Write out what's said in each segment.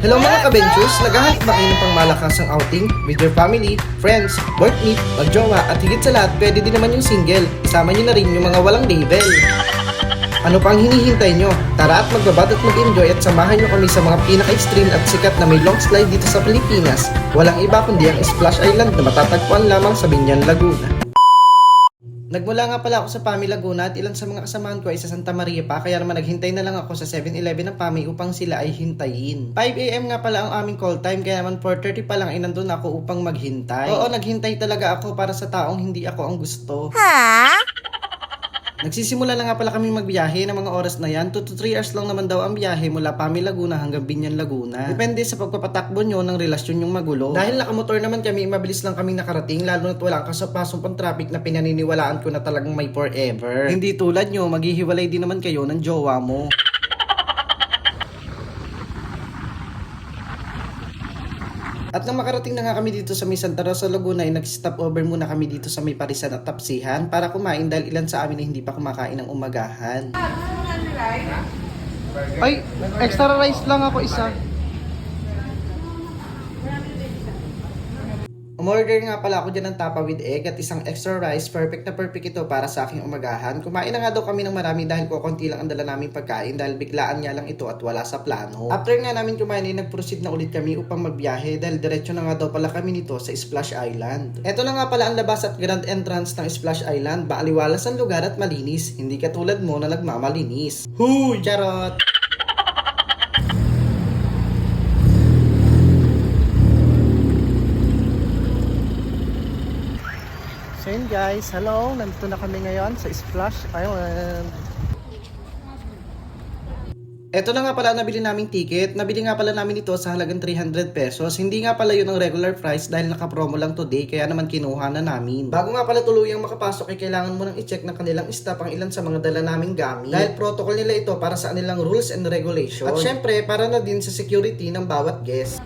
Hello mga ka-ventures! Naghahanap ba kayo ng pangmalakasang outing with your family, friends, workmate, magjowa at higit sa lahat pwede din naman yung single. Isama nyo na rin yung mga walang label. Ano pang hinihintay nyo? Tara at magbabad at mag-enjoy at samahan nyo kami sa mga pinaka-extreme at sikat na may long slide dito sa Pilipinas. Walang iba kundi ang Splash Island na matatagpuan lamang sa Binyan, Laguna. Nagmula nga pala ako sa PAMI Laguna at ilan sa mga kasamahan ko ay sa Santa Maria pa, kaya naman naghintay na lang ako sa 7-Eleven ng PAMI upang sila ay hintayin. 5 AM nga pala ang aming call time, kaya naman 4:30 pa lang ay nandun ako upang maghintay. Oo, naghintay talaga ako para sa taong hindi ako ang gusto. Nagsisimula na nga pala kami magbiyahe ng mga oras na yan. 2 to 3 hours lang naman daw ang biyahe mula PAMI Laguna hanggang Binyan, Laguna. Depende sa pagpapatakbo nyo ng relasyon yung magulo. Dahil nakamotor naman kami, mabilis lang kaming nakarating, lalo na't wala kasapasong pang traffic na pinaniniwalaan ko na talagang may forever. Hindi tulad nyo, maghihiwalay din naman kayo ng jowa mo. At nang makarating na nga kami dito sa may Santa Rosa, Laguna, ay nag-stop over muna kami dito sa may Parisan at Tapsihan para kumain dahil ilan sa amin ay hindi pa kumakain ng umagahan. Ay, extra rice lang ako isa. Umorder nga pala ako dyan ng tapa with egg at isang extra rice. Perfect na perfect ito para sa aking umagahan. Kumain na nga daw kami ng marami dahil konti lang ang dala naming pagkain dahil biglaan nga lang ito at wala sa plano. After nga namin kumain ay nag-proceed na ulit kami upang magbiyahe dahil diretso na nga daw pala kami nito sa Splash Island. Ito na nga pala ang labas at grand entrance ng Splash Island. Baaliwalas ang lugar at malinis. Hindi katulad mo na nagmamalinis. Huy! Charot! So yun guys, hello! Nandito na kami ngayon sa Splash Island. Ito na nga pala nabili naming ticket. Nabili nga pala namin ito sa halagang 300 pesos. Hindi nga pala yun ang regular price dahil naka-promo lang today, kaya naman kinuha na namin. Bago nga pala tuluyang makapasok ay kailangan mo nang i-check ng kanilang staff ang ilan sa mga dala naming gamit. Dahil protocol nila ito para sa kanilang rules and regulations. At syempre, para na din sa security ng bawat guest.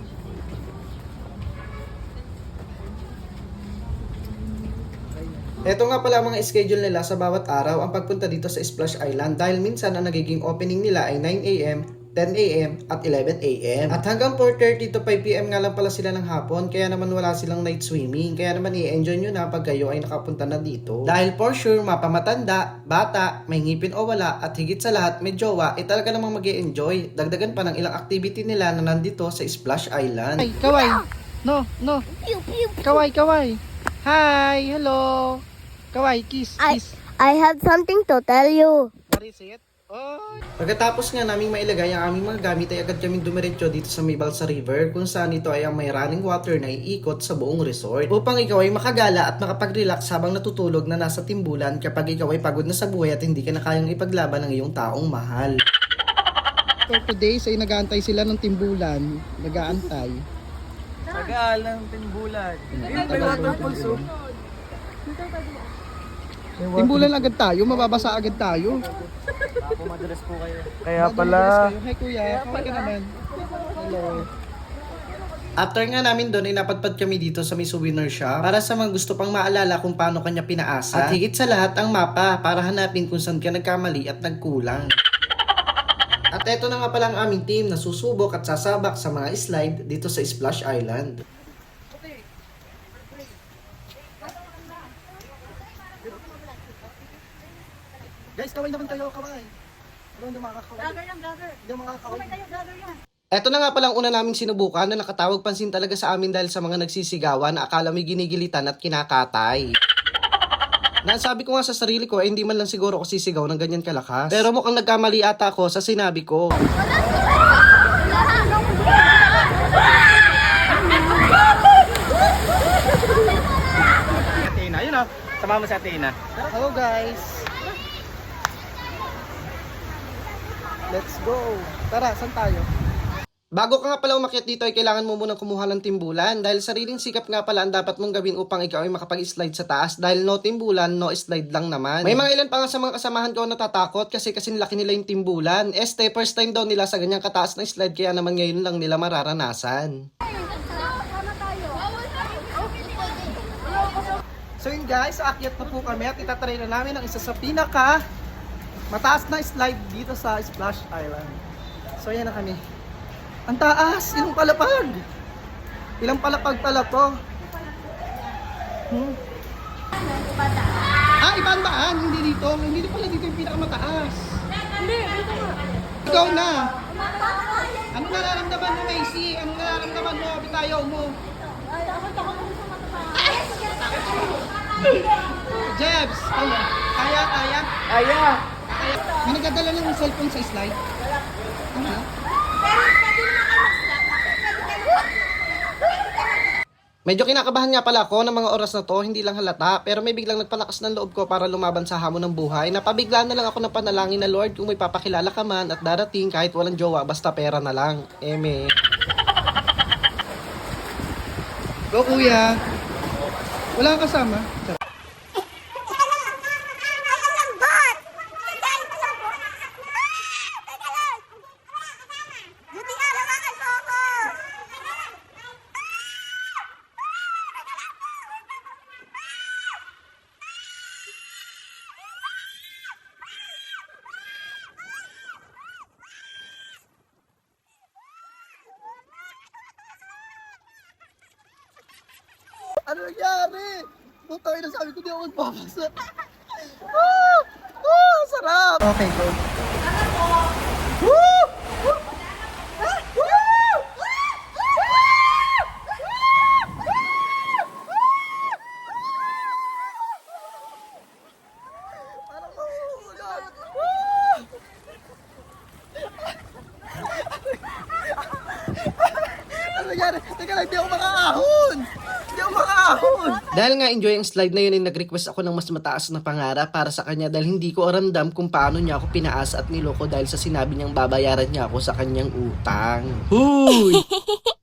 Ito nga pala ang mga schedule nila sa bawat araw ang pagpunta dito sa Splash Island dahil minsan ang nagiging opening nila ay 9 AM, 10 AM at 11 AM. At hanggang 4:30 to 5 PM nga lang pala sila ng hapon, kaya naman wala silang night swimming. Kaya naman i-enjoy nyo na pag kayo ay nakapunta na dito. Dahil for sure, mapamatanda, bata, may ngipin o wala at higit sa lahat may jowa, talaga namang mag-i-enjoy. Dagdagan pa ng ilang activity nila na nandito sa Splash Island. Ay, kaway! No! Kaway! Hi! Hello! Kawai, kiss. I have something to tell you. What is it? Oh. Pagkatapos nga naming mailagay ang aming mga gamit ay agad kaming dumiretso dito sa may Balsa River kung saan ito ay ang may running water na iikot sa buong resort upang ikaw ay makagala at makapag-relax habang natutulog na nasa timbulan kapag ikaw ay pagod na sa buhay at hindi ka na kayang ipaglaban ng iyong taong mahal. For today ay nag-aantay sila ng timbulan. Nag-aantay. Tagal ng timbulan. May waterfall soup. Timbulan agad tayo, mababasa agad tayo. Ako madalas po kayo. Kaya pala. Hi kuya, kaway ka naman. Hello. After nga namin doon ay napadpad kami dito sa may souvenir shop para sa mga gusto pang maalala kung paano kanya pinaasa. At higit sa lahat ang mapa para hanapin kung saan ka nagkamali at nagkulang. At eto na nga pala ang aming team na susubok at sasabak sa mga slide dito sa Splash Island. Guys, kaway naman kayo, kaway. Hindi makakaway. Hindi makakaway. Eto na nga palang una naming sinubukan na nakatawag pansin talaga sa amin dahil sa mga nagsisigawan na akala may ginigilitan at kinakatay. Nasabi ko nga sa sarili ko, hindi man lang siguro ako sisigaw ng ganyan kalakas. Pero mukhang nagkamali ata ako sa sinabi ko. Athena, yun o. Sama mo si Athena. Hello guys. Let's go. Tara, saan tayo? Bago ka nga pala umakyat dito ay kailangan mo munang kumuha ng timbulan dahil sariling sikap nga pala ang dapat mong gawin upang ikaw ay makapag-slide sa taas dahil no timbulan, no slide lang naman. May mga ilan pa nga sa mga kasamahan ko natatakot kasi laki nila yung timbulan. First time daw nila sa ganyang kataas na slide kaya naman ngayon lang nila mararanasan. So yun guys, aakyat na po kami at itatry na namin ang isa sa pinaka mataas na slide dito sa Splash Island. So yan na kami. Ang taas! Ilang palapag? Ilang palapag pala to? Ah, ibang daan. Hindi dito. Hindi pala dito yung pinakamataas. Hindi, dito nga. Ikaw na. Ano nararamdaman mo, Macy? Ano nararamdaman mo? Bitayo mo. Ay, takot ako sa matataas. Jebs, ano? Kaya? Aya! May nagdadala ng cellphone sa slide? Ano? Medyo kinakabahan nga pala ako ng mga oras na to, hindi lang halata, pero may biglang nagpalakas ng loob ko para lumaban sa hamon ng buhay. Napabigla na lang ako ng panalangin na Lord, kung may papakilala ka man at darating kahit walang jowa, basta pera na lang. Eme. Go kuya. Wala kang kasama? Ano nangyari? Putang ina, sabi ko di ako magpapasa. Sarap! Okay, go. Woo! Parang mahuhulog. Ano nangyari? Teka lang, di ako makaahon! Hindi ako makaahon! Dahil nga enjoy ang slide na yun ay nag-request ako ng mas mataas na pangarap para sa kanya dahil hindi ko aramdam kung paano niya ako pinaas at niloko dahil sa sinabi niyang babayaran niya ako sa kanyang utang. Huy!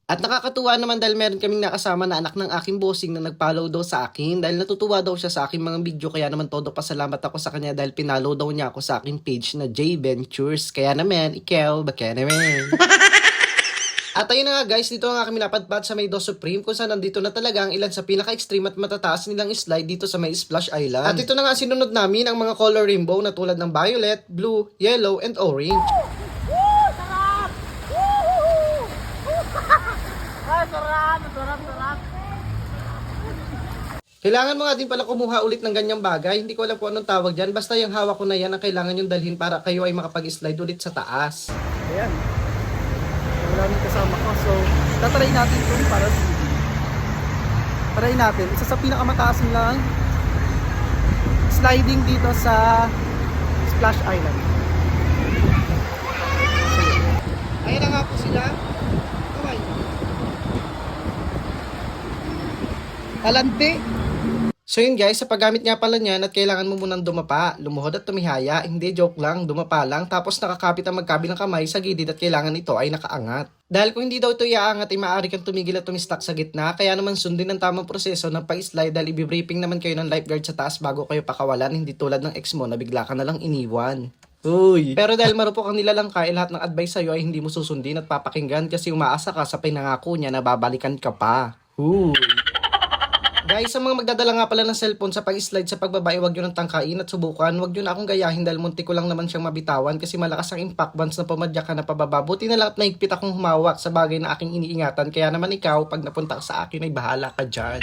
At nakakatuwa naman dahil meron kaming nakasama na anak ng aking bossing na nag-follow daw sa akin dahil natutuwa daw siya sa aking mga video kaya naman todo pasalamat ako sa kanya dahil pinalo daw niya ako sa aking page na J Ventures. Kaya naman, ikaw, baka naman. At ayun na nga guys, dito nga kami napadpad sa May Do Supreme kung saan nandito na talaga ang ilan sa pinaka-extreme at matataas nilang slide dito sa May Splash Island. At ito na nga sinunod namin ang mga color rainbow na tulad ng violet, blue, yellow, and orange. Sarap! Ay, sarap! Sarap! Kailangan mo nga din pala kumuha ulit ng ganyang bagay. Hindi ko alam kung anong tawag dyan. Basta yung hawak ko na yan ang kailangan yung dalhin para kayo ay makapag-slide ulit sa taas. Ayan. Wala nang kasama ko. So, tatry natin ito para sa video. Try natin. Isa sa pinakamataas lang sliding dito sa Splash Island. Ayan na nga po sila. Kamay. Talante. So yun guys, sa paggamit nga pala niyan at kailangan mo munang dumapa, lumuhod at tumihaya, hindi joke lang, dumapa lang, tapos nakakapit ang magkabilang kamay sa gilid at kailangan ito ay nakaangat. Dahil kung hindi daw ito iaangat ay maaari kang tumigil at tumistak sa gitna, kaya naman sundin ang tamang proseso ng pag-slide dahil ibibriefing naman kayo ng lifeguard sa taas bago kayo pakawalan, hindi tulad ng ex mo na bigla ka na lang iniwan. Uy. Pero dahil marupok ang nilalangkay, lahat ng advice sa'yo ay hindi mo susundin at papakinggan kasi umaasa ka sa pinangako niya na babalikan ka pa. Uy. Guys, sa mga magdadala nga pala ng cellphone sa pag-slide sa pagbaba, huwag nyo nang tangkain at subukan. Huwag nyo na akong gayahin dahil munti ko lang naman siyang mabitawan kasi malakas ang impact once na pumadyak ka na pababa. Buti na lang at naigpit akong humawak sa bagay na aking iniingatan. Kaya naman ikaw, pag napunta ka sa akin ay bahala ka dyan.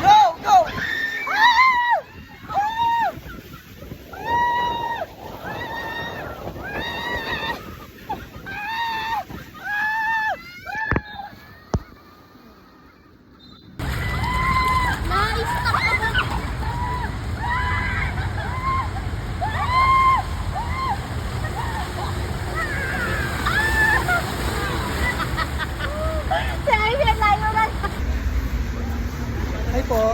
Go! Go! Na-stuck ako. Hi po.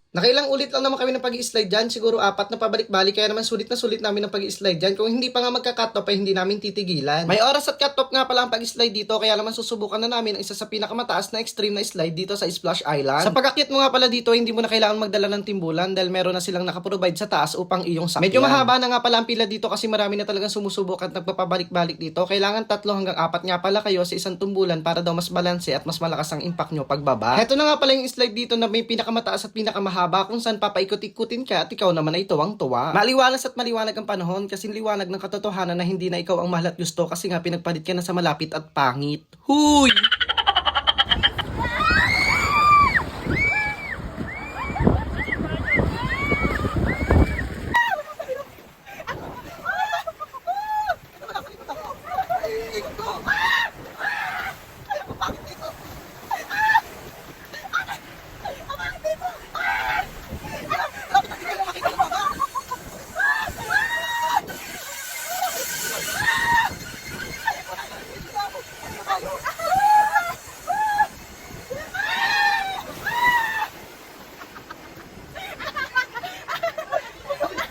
Nakailang ulit lang naman kami ng pag-i-slide dyan, siguro 4 na pabalik-balik, kaya naman sulit na sulit namin ng pag-i-slide dyan. Kung hindi pa nga magka-cut off ay hindi namin titigilan. May oras at cut off nga pala ang pag-i-slide dito, kaya naman susubukan na namin ang isa sa pinakamataas na extreme na slide dito sa Splash Island. Sa pag-akyat mo nga pala dito, hindi mo na kailangan magdala ng timbulan dahil meron na silang nakaprovide sa taas upang iyong sakyan. Medyo mahaba na nga pala ang pila dito kasi marami na talagang sumusubok at nagpapabalik-balik dito. Kailangan 3 hanggang 4 nga pala kayo sa isang tumbulan para daw mas balanse at mas malakas ang impact nyo pagbaba. Heto na nga pala yung slide dito na may pinakamataas at pinakamahaba mahaba kung saan papaikot-ikutin ka at ikaw naman ay tuwang-tuwa. Maliwalas at maliwanag ang panahon kasi liwanag ng katotohanan na hindi na ikaw ang mahal at gusto kasi nga pinagpalit ka na sa malapit at pangit. Huy!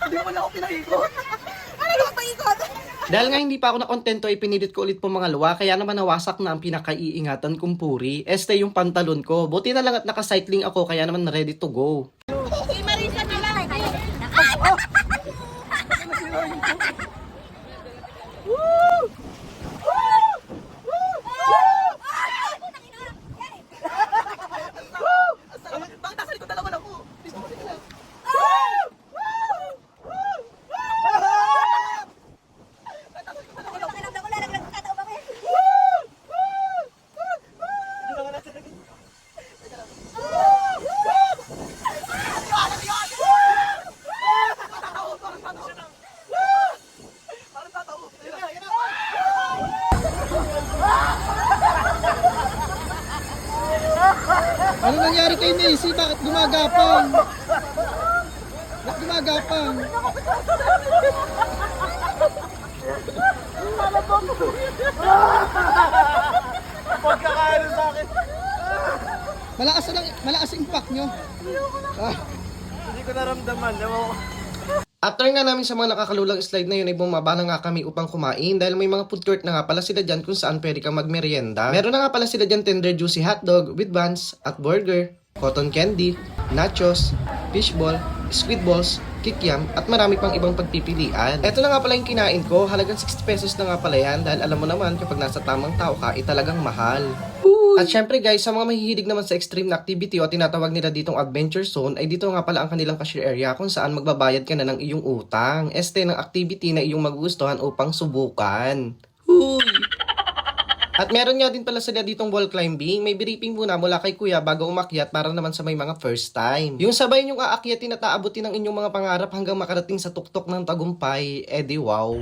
Hindi mo na ako pinahikot. Dahil nga hindi pa ako nakontento ay pinilit ko ulit po mga luwa kaya naman nawasak na ang pinakaiingatan kong puri. Este yung pantalon ko. Buti na lang at nakacycling ako kaya naman ready to go. Si Marisa na lang. Bakit nasa likod naman ako? Ano nangyari kay Macy? Bakit gumagapang? Bakit gumagapang? Pagkakaano sa akin. Malakas impact nyo. Hindi ko naramdaman. After nga namin sa mga nakakalulang slide na yun ay bumaba na nga kami upang kumain dahil may mga food court na nga pala sila dyan kung saan pwede kang magmerienda. Meron na nga pala sila dyan tender juicy hotdog with buns at burger, cotton candy, nachos, fishball, squid balls, kikiam at marami pang ibang pagpipilian. Eto na nga pala yung kinain ko, halagang 60 pesos na nga pala yan dahil alam mo naman kapag nasa tamang tao ka, talagang mahal. At syempre guys, sa mga mahihilig naman sa extreme na activity o tinatawag nila ditong adventure zone, ay dito nga pala ang kanilang cashier area kung saan magbabayad ka na ng iyong utang. Este ng activity na iyong magugustuhan upang subukan. Huy! At meron nga din pala sila ditong wall climbing. May briefing muna mula kay kuya bago umakyat para naman sa may mga first time. Yung sabay nyong aakyatin at aabutin ang inyong mga pangarap hanggang makarating sa tuktok ng tagumpay, edi wow.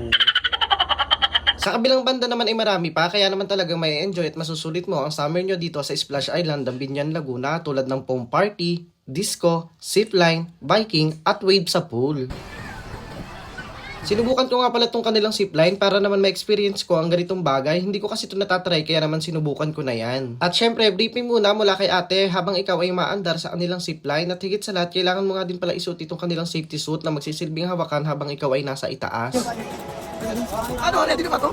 Sa kabilang banda naman ay marami pa, kaya naman talagang may enjoy at masusulit mo ang summer nyo dito sa Splash Island, Dambinyan, Laguna tulad ng foam party, disco, zipline, biking at wave sa pool. Sinubukan ko nga pala itong kanilang zipline para naman ma-experience ko ang ganitong bagay. Hindi ko kasi ito natatry kaya naman sinubukan ko na yan. At syempre, briefing muna mula kay ate habang ikaw ay maandar sa kanilang zipline. At higit sa lahat, kailangan mo nga din pala isuot itong kanilang safety suit na magsisilbing hawakan habang ikaw ay nasa itaas. Ano? Ready na ba to?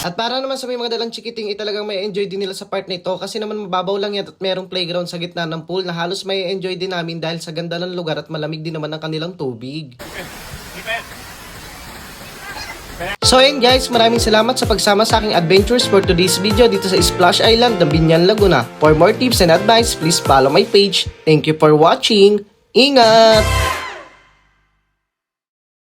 At para naman sa may mga dalang chikiting, talagang may enjoy din nila sa part nito kasi naman mababaw lang yan at merong playground sa gitna ng pool na halos may enjoy din namin dahil sa ganda ng lugar at malamig din naman ang kanilang tubig. So ayun guys, maraming salamat sa pagsama sa aking adventures for today's video dito sa Splash Island, Dambinyan, Laguna. For more tips and advice, please follow my page. Thank you for watching. Ingat!